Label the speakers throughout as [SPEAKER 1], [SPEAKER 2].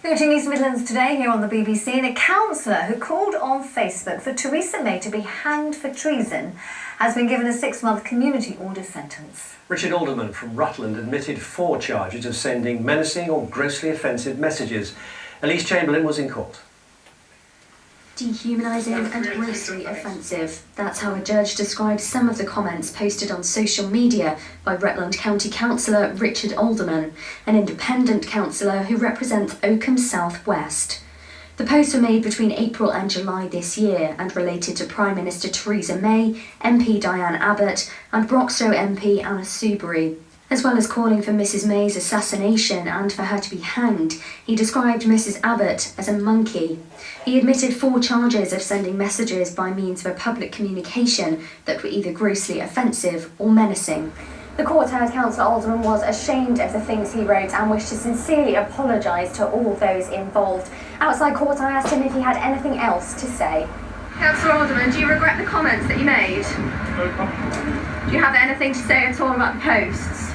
[SPEAKER 1] Watching East Midlands today here on the BBC, and a councillor who called on Facebook for Theresa May to be hanged for treason has been given a 6-month community order sentence.
[SPEAKER 2] Richard Alderman from Rutland admitted 4 charges of sending menacing or grossly offensive messages. Elise Chamberlain was in court.
[SPEAKER 3] Dehumanising and grossly offensive. That's how a judge described some of the comments posted on social media by Rutland County Councillor Richard Alderman, an independent councillor who represents Oakham South West. The posts were made between April and July this year and related to Prime Minister Theresa May, MP Diane Abbott and Broxtowe MP Anna Soubry. As well as calling for Mrs May's assassination and for her to be hanged, he described Mrs Abbott as a monkey. He admitted 4 charges of sending messages by means of a public communication that were either grossly offensive or menacing. The court heard Councillor Alderman was ashamed of the things he wrote and wished to sincerely apologise to all those involved. Outside court, I asked him if he had anything else to say. Councillor Alderman, do you regret the comments that you made? Do you have anything to say at all about the posts?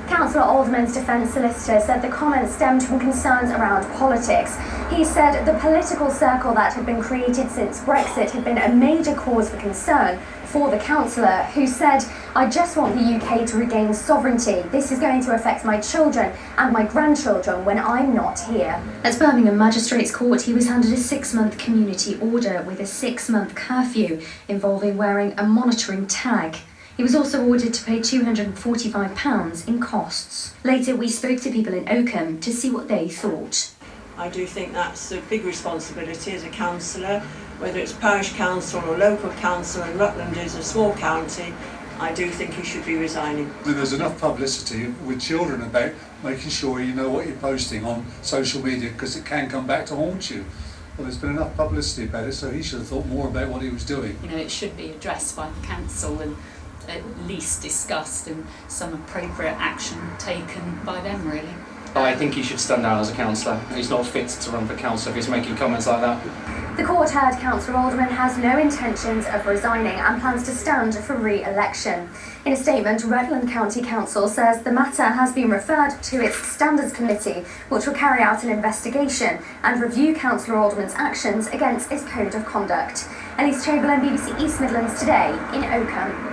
[SPEAKER 3] Councillor Alderman's defence solicitor said the comments stemmed from concerns around politics. He said the political circle that had been created since Brexit had been a major cause for concern for the councillor, who said, "I just want the UK to regain sovereignty. This is going to affect my children and my grandchildren when I'm not here." At Birmingham Magistrates Court, he was handed a 6-month community order with a 6-month curfew involving wearing a monitoring tag. He was also ordered to pay £245 in costs. Later, we spoke to people in Oakham to see what they thought.
[SPEAKER 4] I do think that's a big responsibility as a councillor, whether it's parish council or local council, and Rutland is a small county. I do think he should be resigning.
[SPEAKER 5] There's enough publicity with children about making sure you know what you're posting on social media, because it can come back to haunt you. Well, there's been enough publicity about it, so he should have thought more about what he was doing.
[SPEAKER 6] You know, it should be addressed by the council and at least discussed and some appropriate action taken by them, really.
[SPEAKER 7] I think he should stand down as a councillor. He's not fit to run for council if he's making comments like that.
[SPEAKER 3] The court heard Councillor Alderman has no intentions of resigning and plans to stand for re-election. In a statement, Rutland County Council says the matter has been referred to its Standards Committee, which will carry out an investigation and review Councillor Alderman's actions against his Code of Conduct. Elise Chamberlain, BBC East Midlands Today in Oakham.